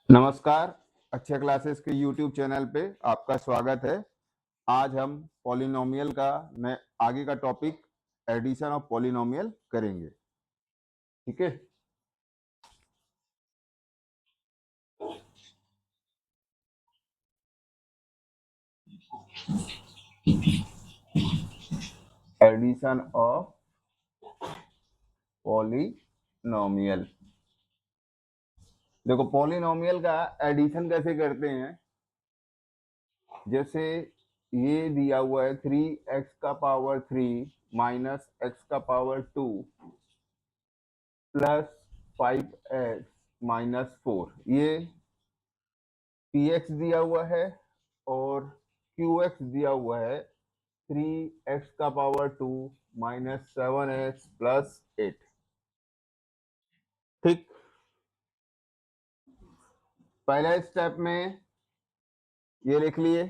नमस्कार। अच्छे क्लासेस के यूट्यूब चैनल पे आपका स्वागत है। आज हम पॉलिनोमियल का आगे का टॉपिक एडिशन ऑफ पॉलिनोमियल करेंगे। ठीक है, एडिशन ऑफ पॉलिनोमियल। देखो, पॉलिनोमियल का एडिशन कैसे करते हैं। जैसे ये दिया हुआ है 3x का पावर 3 माइनस x का पावर 2 प्लस 5x माइनस 4, ये px दिया हुआ है और qx दिया हुआ है 3x का पावर 2 माइनस 7x प्लस 8। ठीक, पहले स्टेप में ये लिख लिए।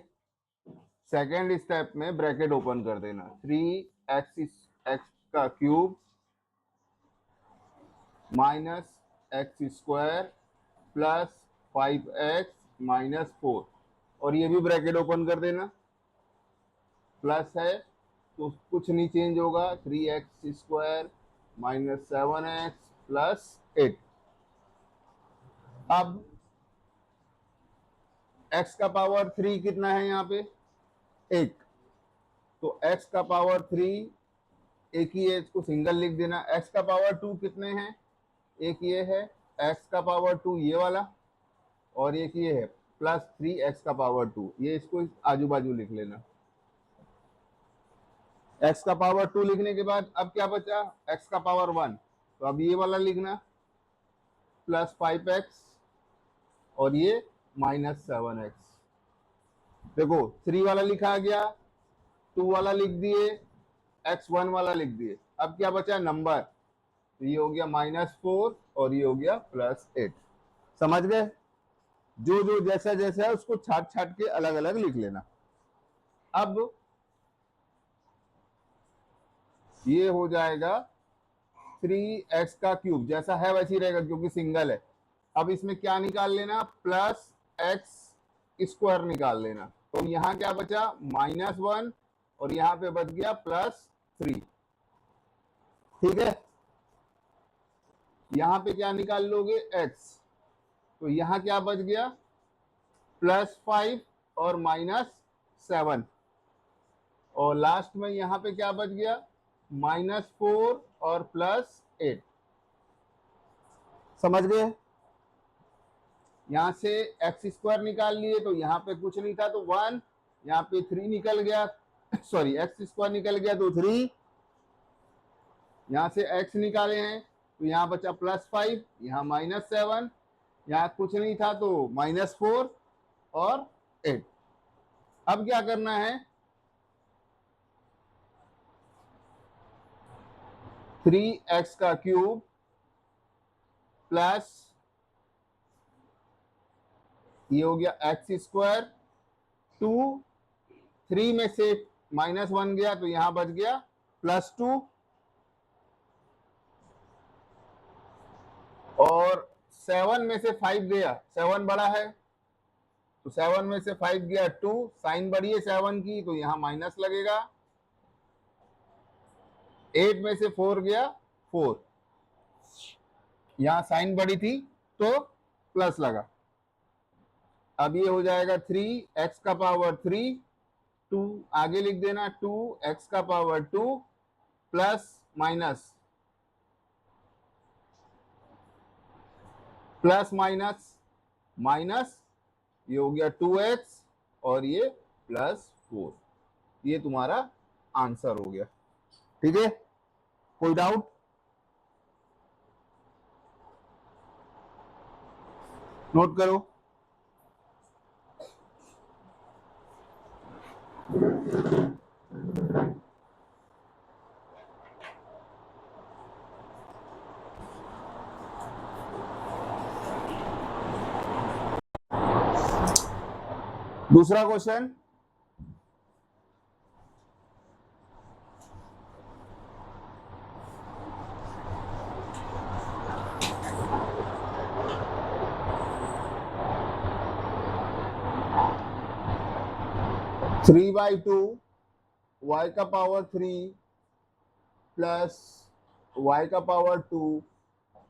सेकेंड स्टेप में ब्रैकेट ओपन कर देना, 3x का cube minus x square plus 5x minus 4, और ये भी ब्रैकेट ओपन कर देना। प्लस है तो कुछ नहीं चेंज होगा, 3x square minus 7x plus 8। अब x का पावर 3 कितना है यहाँ पे, 1, तो x का पावर 3 एक ही है, इसको सिंगल लिख देना। x का पावर 2 कितने हैं, एक ये है x का पावर 2 ये वाला, और एक ये है प्लस 3x का पावर 2, ये इसको आजू बाजू लिख लेना। x का पावर 2 लिखने के बाद अब क्या बचा, x का पावर 1, तो अब ये वाला लिखना प्लस 5x और ये माइनस 7x। देखो 3 वाला लिखा गया, 2 वाला लिख दिए, x1 वाला लिख दिए। अब क्या बचा, नंबर, तो ये हो गया -4 और ये हो गया +8। समझ गए, जो जो जैसा जैसा है उसको छाट छाट के अलग अलग लिख लेना। अब ये हो जाएगा 3x का क्यूब, जैसा है वैसे ही रहेगा क्योंकि सिंगल है। अब इसमें क्या निकाल लेना, प्लस एक्स स्क्वायर निकाल लेना। तो यहाँ क्या बचा, -1 और यहाँ पे बच गया +3। ठीक है, यहाँ पे क्या निकाल लोगे, x, तो यहाँ क्या बच गया, +5 और -7, और लास्ट में यहाँ पे क्या बच गया, -4 और +8। समझ गए, यहाँ से एक्स स्क्वायर निकाल लिए तो यहाँ पे कुछ नहीं था तो 1, यहाँ पे 3 निकल गया, सॉरी एक्स स्क्वायर निकल गया तो 3, यहाँ से x निकाले हैं तो यहाँ बचा +5, यहाँ -7, यहाँ कुछ नहीं था तो -4 और 8। अब क्या करना है, 3x का क्यूब प्लस ये हो गया एक्स स्क्वायर, 2, 3 में से -1 गया तो यहाँ बच गया +2, और 7 में से 5 गया, 7 बड़ा है तो 7 में से 5 गया 2, साइन बड़ी है 7 की तो यहाँ माइनस लगेगा। 8 में से 4 गया 4, यहाँ साइन बड़ी थी तो प्लस लगा। अब ये हो जाएगा 3x का पावर 3, 2 आगे लिख देना, 2x का power 2 plus minus plus minus minus, ये हो गया 2x और ये +4। ये तुम्हारा आंसर हो गया। ठीक है, कोई डाउट, नोट करो। दूसरा क्वेश्चन, 3/2 y का पावर 3 प्लस y का पावर 2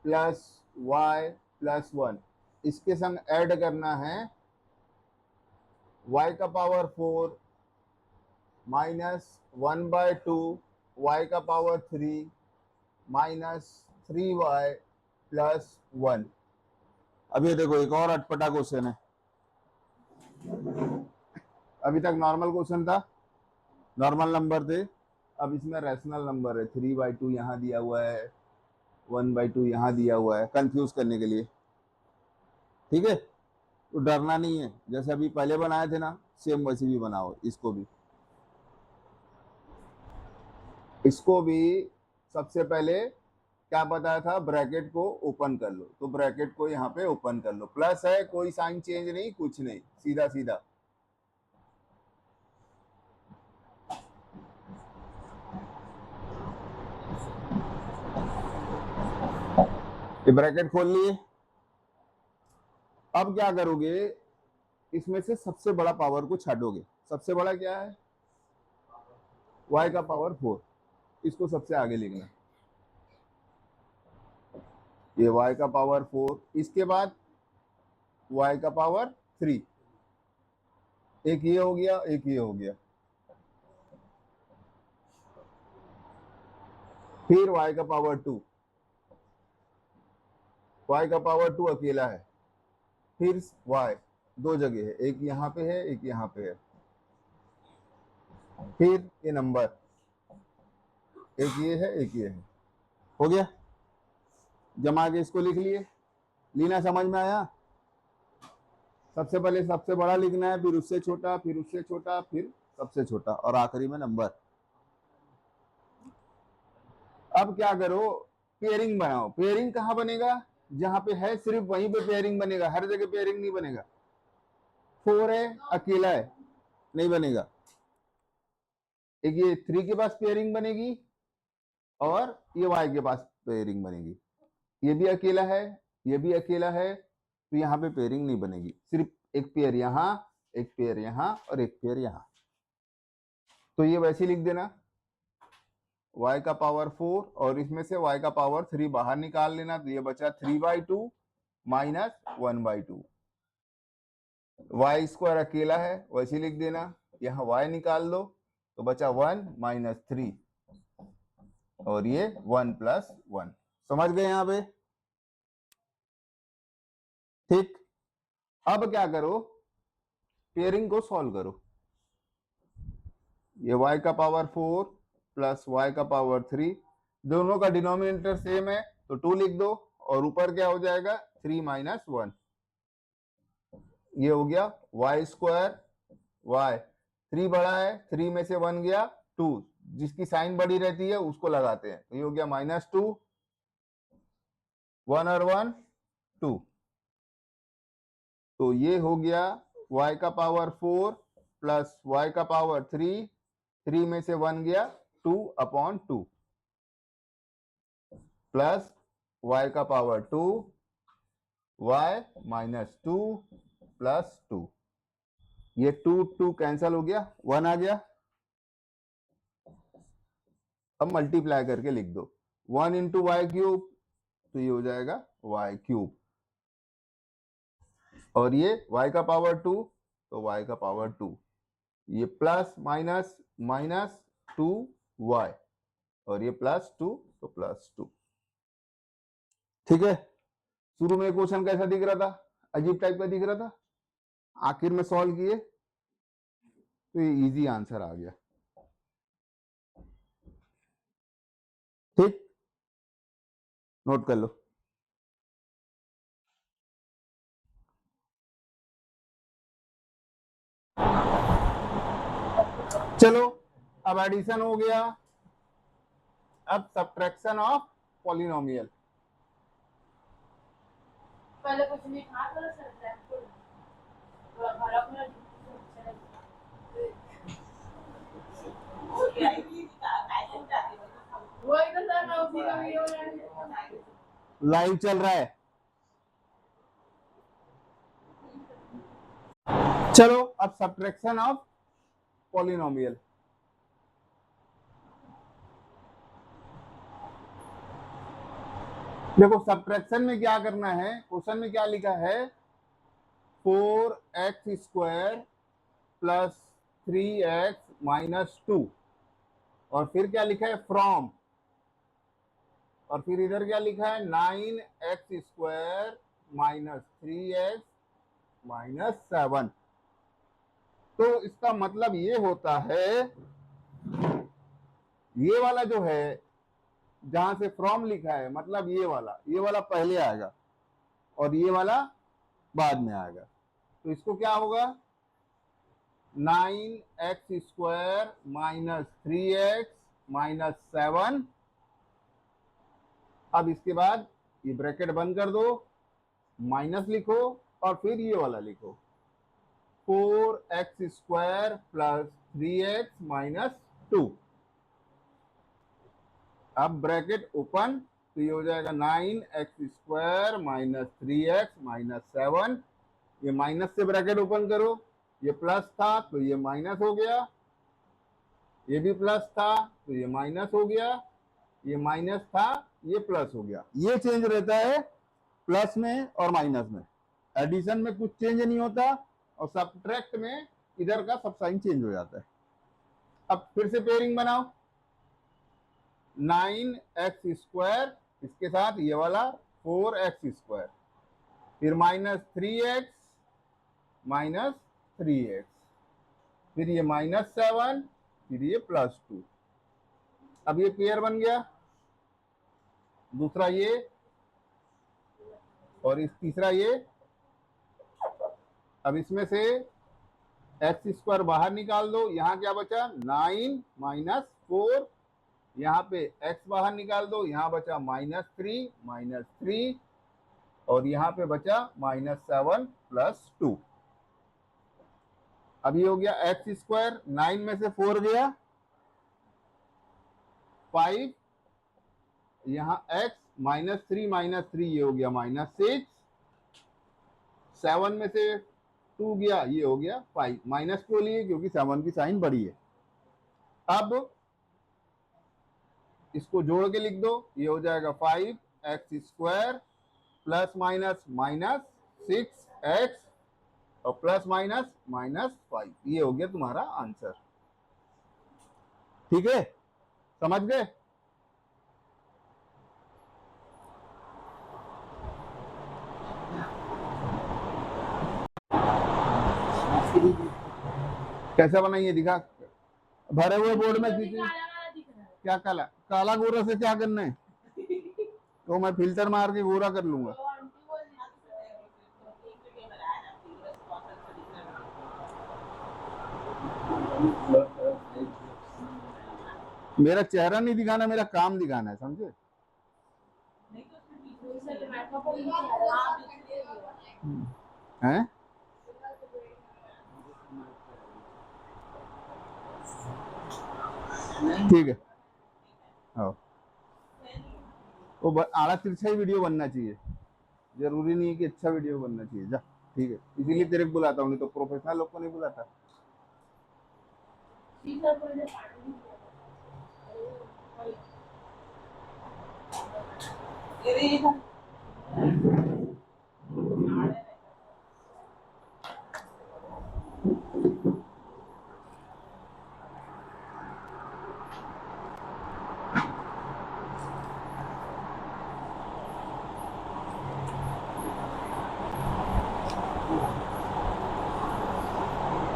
प्लस y प्लस 1, इसके संग ऐड करना है y का पावर 4 माइनस 1/2 y का पावर 3 माइनस 3y प्लस 1। अब ये देखो एक और अटपटा क्वेश्चन है। अभी तक नॉर्मल क्वेश्चन था, नॉर्मल नंबर थे, अब इसमें रैशनल नंबर है। 3/2 यहाँ दिया हुआ है, 1/2 यहाँ दिया हुआ है, कंफ्यूज करने के लिए। ठीक है, तो डरना नहीं है, जैसे अभी पहले बनाए थे ना, सेम वैसे भी बनाओ इसको भी। इसको भी सबसे पहले क्या बताया था, ब्रैकेट को ओपन कर लो, तो ब्रैकेट को यहाँ पे ओपन कर लो, प्लस है, कोई साइन चेंज नहीं, कुछ नहीं, सीधा सीधा। ये ब्रैकेट खोल लिए। अब क्या करोगे, इसमें से सबसे बड़ा पावर को छाटोगे। सबसे बड़ा क्या है, y का पावर 4, इसको सबसे आगे लिखना, ये y का पावर 4, इसके बाद y का पावर 3, एक ये हो गया, एक ये हो गया, फिर y का पावर 2, y का पावर 2 अकेला है, फिर y दो जगह है, एक यहाँ पे है, एक यहाँ पे है, फिर ये नंबर, एक ये है, एक ये है, हो गया। जमा के इसको लिख लिए, लीना समझ में आया। सबसे पहले सबसे बड़ा लिखना है, फिर उससे छोटा, फिर उससे छोटा, फिर सबसे छोटा, और आखिरी में नंबर। अब क्या करो, पेयरिंग बनाओ। पेयरिंग कहाँ बनेगा, जहां पे है सिर्फ वहीं पे पेयरिंग बनेगा, हर जगह पेयरिंग नहीं बनेगा। 4 है, अकेला है, नहीं बनेगा। एक ये 3 के पास पेयरिंग बनेगी, और ये y के पास पेयरिंग बनेगी। ये भी अकेला है, ये भी अकेला है, तो यहाँ पे पेयरिंग नहीं बनेगी, सिर्फ एक पेयर यहाँ, एक पेयर यहाँ, और एक पेयर यहाँ। तो ये वैसे लिख देना, y का पावर 4, और इसमें से y का पावर 3 बाहर निकाल लेना, तो ये बचा 3/2 माइनस 1/2। y स्क्वायर अकेला है, वैसे लिख देना, यहाँ y निकाल लो, तो बचा 1 माइनस 3, और ये 1 प्लस 1। समझ गए यहाँ पे, ठीक। अब क्या करो, पेयरिंग को सॉल्व करो। ये y का पावर 4 प्लस y का पावर 3, दोनों का डिनोमिनेटर सेम है, तो 2 लिख दो, और ऊपर क्या हो जाएगा, 3 माइनस 1। ये हो गया y स्क्वायर, y 3 बड़ा है, 3 में से 1 गया, 2, जिसकी साइन बड़ी रहती है उसको लगाते हैं, तो ये हो गया -2, 1 और 1 2, तो ये हो गया y का पावर 4 प्लस y का पावर 3, 3 में से 1 गया, 2/2, प्लस y का पावर 2, y माइनस 2 प्लस 2, ये 2 कैंसल हो गया, 1 आ गया। अब मल्टीप्लाई करके लिख दो, 1 इंटू वाई क्यूब, तो ये हो जाएगा y क्यूब, और ये y का पावर 2, तो y का पावर 2, ये प्लस माइनस माइनस 2y, और ये +2, तो +2। ठीक है, शुरू में क्वेश्चन कैसा दिख रहा था, अजीब टाइप का दिख रहा था, आखिर में सॉल्व किए तो ये इजी आंसर आ गया। ठीक, नोट कर लो। चलो, अब एडिशन हो गया, अब सब्ट्रैक्शन ऑफ पॉलिनोमियल। पहले कुछ नहीं था, तो लाइव चल रहा है। चलो, अब सब्ट्रैक्शन ऑफ पॉलिनोमियल। देखो सब्ट्रैक्शन में क्या करना है, क्वेश्चन में क्या लिखा है, 4x² प्लस 3x माइनस 2, और फिर क्या लिखा है फ्रॉम, और फिर इधर क्या लिखा है 9x² माइनस 3x माइनस 7। तो इसका मतलब ये होता है, ये वाला जो है जहां से फ्रॉम लिखा है, मतलब ये वाला पहले आएगा और ये वाला बाद में आएगा। तो इसको क्या होगा 9x² माइनस 3x माइनस 7। अब इसके बाद ये ब्रैकेट बंद कर दो, माइनस लिखो और फिर ये वाला लिखो 4x² प्लस 3x माइनस 2। अब ब्रैकेट ओपन, तो ये हो जाएगा 9x² माइनस 3x माइनस 7। ये माइनस से ब्रैकेट ओपन करो, ये प्लस था तो ये माइनस हो गया, ये भी प्लस था तो ये माइनस हो गया, ये माइनस था ये प्लस हो गया। ये चेंज रहता है प्लस में और माइनस में, एडिशन में कुछ चेंज नहीं होता और सब्ट्रैक्ट में इधर का सब साइन चेंज हो जाता है। अब फिर से पेयरिंग बनाओ, 9x², इसके साथ ये वाला 4x², फिर माइनस 3x माइनस 3x, फिर ये माइनस 7, फिर ये प्लस 2। अब ये पेयर बन गया, दूसरा ये और इस तीसरा ये। अब इसमें से x² बाहर निकाल दो, यहाँ क्या बचा 9 माइनस 4, यहाँ पे x बाहर निकाल दो, यहाँ बचा माइनस 3 और यहाँ पे बचा माइनस 7 प्लस 2। अब ये हो गया x², 9 में से 4 गया 5, यहाँ x माइनस 3 ये हो गया माइनस 6, 7 में से 2 गया ये हो गया 5, माइनस क्यों लिए क्योंकि 7 की साइन बड़ी है। अब इसको जोड़ के लिख दो, ये हो जाएगा 5x² plus minus minus 6x और प्लस माइनस माइनस 5। ये हो गया तुम्हारा आंसर। ठीक है, समझ गए? कैसा बनाइए दिखा, भरे हुए बोर्ड में क्या काला काला गोरा से क्या करना है, तो मैं फिल्टर मार के गोरा कर लूंगा। मेरा चेहरा नहीं दिखाना, मेरा काम दिखाना है, समझे? हैं? ठीक है, वो आड़ा तिरछा ही वीडियो बनना चाहिए, जरूरी नहीं है कि अच्छा वीडियो बनना चाहिए। जा ठीक है, इसीलिए तेरे को बुलाता हूँ, नहीं तो प्रोफेशनल लोग को नहीं बुलाता।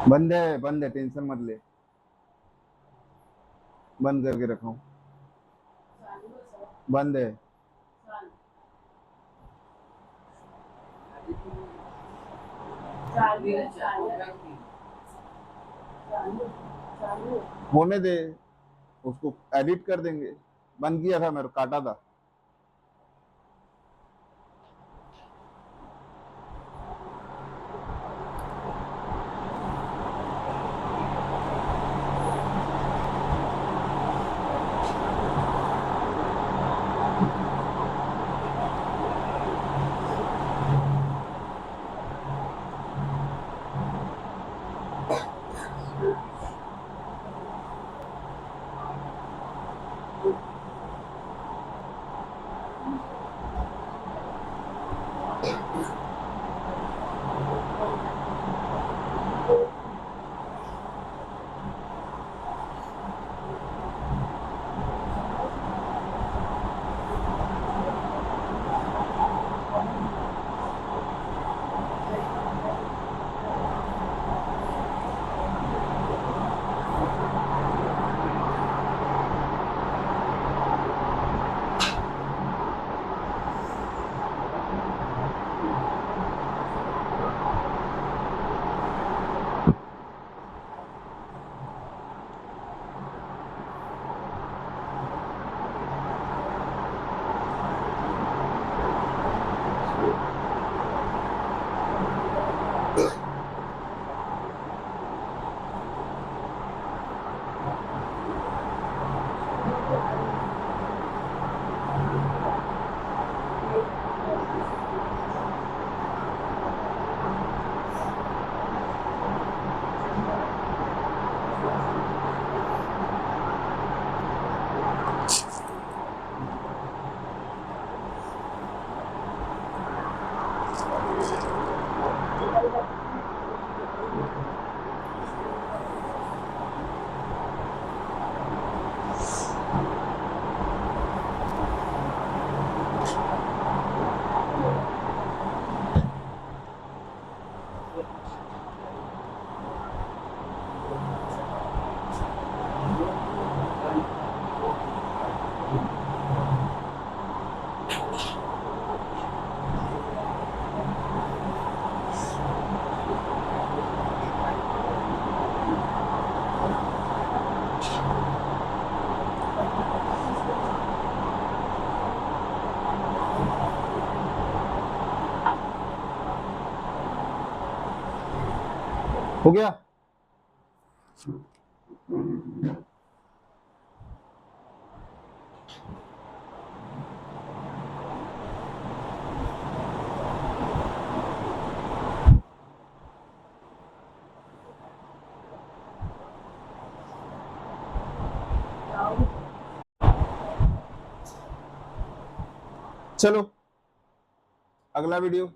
बंद है, टेंशन मत ले, बंद करके रखा हूँ, बंद है। होने दे, उसको एडिट कर देंगे। बंद किया था, मेरे काटा था। हो गया। चलो अगला वीडियो।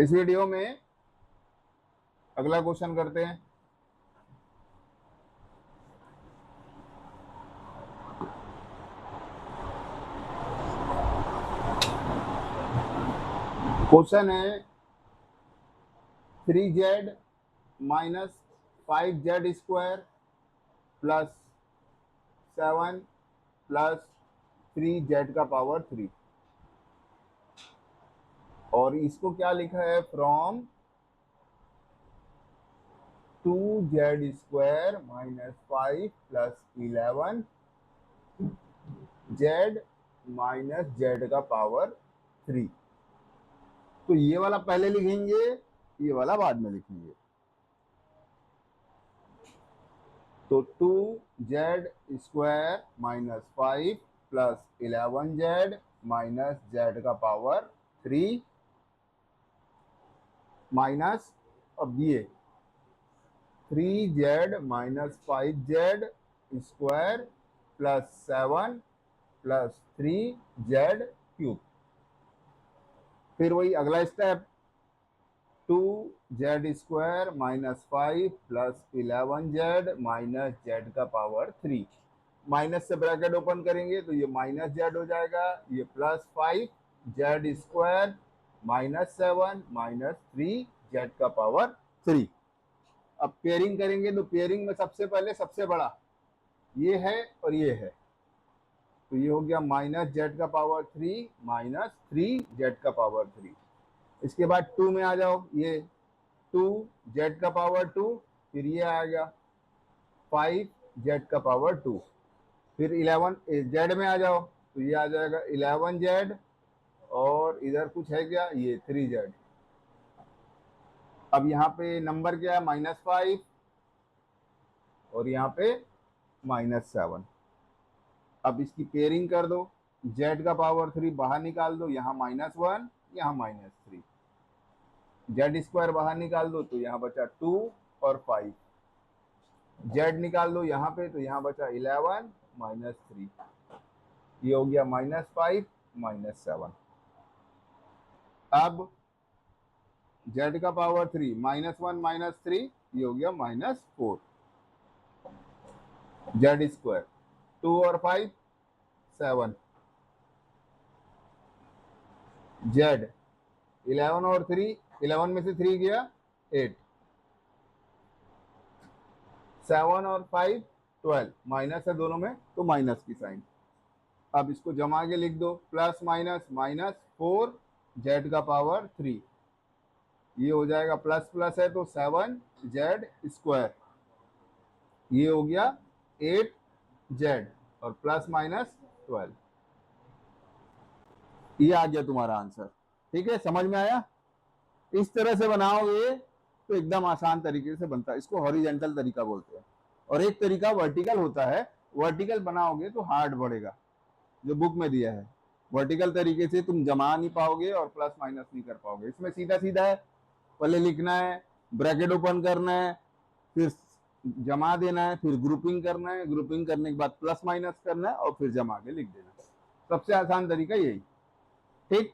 इस वीडियो में अगला क्वेश्चन करते हैं। क्वेश्चन है 3z minus 5z² plus 7 plus 3z का पावर 3, और इसको क्या लिखा है, from 2z² minus 5 plus 11 z minus z का पावर 3। तो ये वाला पहले लिखेंगे, ये वाला बाद में लिखेंगे। तो 2z² minus 5 plus 11z minus z का पावर 3 माइनस, अब ये 3z minus 5z² plus 7 plus 3z³। फिर वही अगला step, 2z² minus 5 plus 11z minus z का पावर 3। माइनस से ब्रैकेट ओपन करेंगे तो ये माइनस z हो जाएगा, ये plus 5z² minus 7 minus 3z का पावर 3। अब पेयरिंग करेंगे तो पेयरिंग में सबसे पहले सबसे बड़ा ये है और ये है, तो ये हो गया माइनस z का पावर 3 माइनस 3z का पावर 3। इसके बाद 2 में आ जाओ, ये 2z का पावर 2, फिर ये आ गया 5z का पावर 2, फिर 11 z में आ जाओ तो ये आ जाएगा 11z, और इधर कुछ है क्या, ये 3z। अब यहाँ पे नंबर क्या है, -5, और यहाँ पे -7। अब इसकी पेयरिंग कर दो, z का पावर 3 बाहर निकाल दो, यहाँ -1 यहाँ -3, z² बाहर निकाल दो तो यहाँ बचा 2 और 5, z निकाल दो यहाँ पे तो यहाँ बचा 11 -3। ये हो गया -5 -7। अब z का पावर 3 -1 -3 ये हो गया -4 z²। 2 और 5 7 z। 11 और 3 11 में से 3 गया 8 7 और 5 12 माइनस है दोनों में तो माइनस की साइन। अब इसको जमा के लिख दो प्लस माइनस -4 z का पावर 3 ये हो जाएगा प्लस प्लस है तो 7z²। ये हो गया 8z और प्लस माइनस 12। ये आ गया तुम्हारा आंसर। ठीक है, समझ में आया? इस तरह से बनाओगे तो एकदम आसान तरीके से बनता है। इसको हॉरिजेंटल तरीका बोलते हैं और एक तरीका वर्टिकल होता है। वर्टिकल बनाओगे तो हार्ड पड़ेगा, जो बुक में दिया है। वर्टिकल तरीके से तुम जमा नहीं पाओगे और प्लस माइनस नहीं कर पाओगे। इसमें सीधा सीधा है, पहले लिखना है, ब्रैकेट ओपन करना है, फिर जमा देना है, फिर ग्रुपिंग करना है, ग्रुपिंग करने के बाद प्लस माइनस करना है और फिर जमा के लिख देना। सबसे आसान तरीका यही। ठीक।